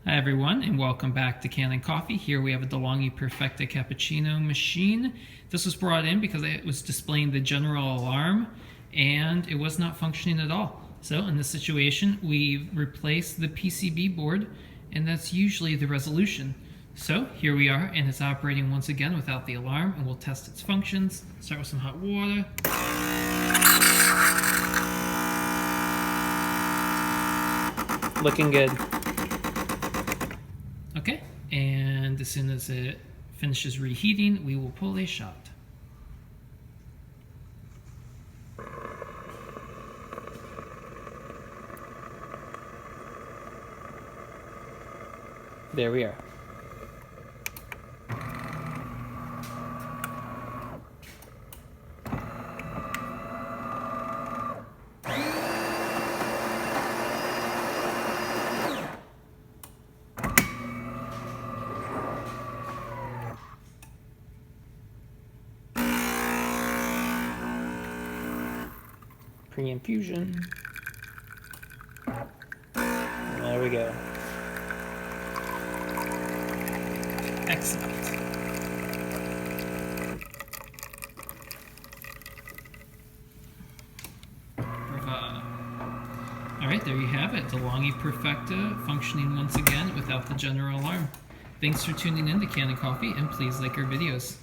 Hi everyone, and welcome back to Kanen Coffee. Here we have a DeLonghi Perfecta cappuccino machine. This was brought in because it was displaying the general alarm and it was not functioning at all. So in this situation, we replaced the PCB board, and that's usually the resolution. So here we are, and it's operating once again without the alarm, and we'll test its functions. Start with some hot water. Looking good. Okay, and as soon as it finishes reheating, we will pull a shot. There we are. Pre-infusion. There we go. Excellent. Alright, there you have it. DeLonghi Perfecta functioning once again without the general alarm. Thanks for tuning in to Kanen Coffee, and please like our videos.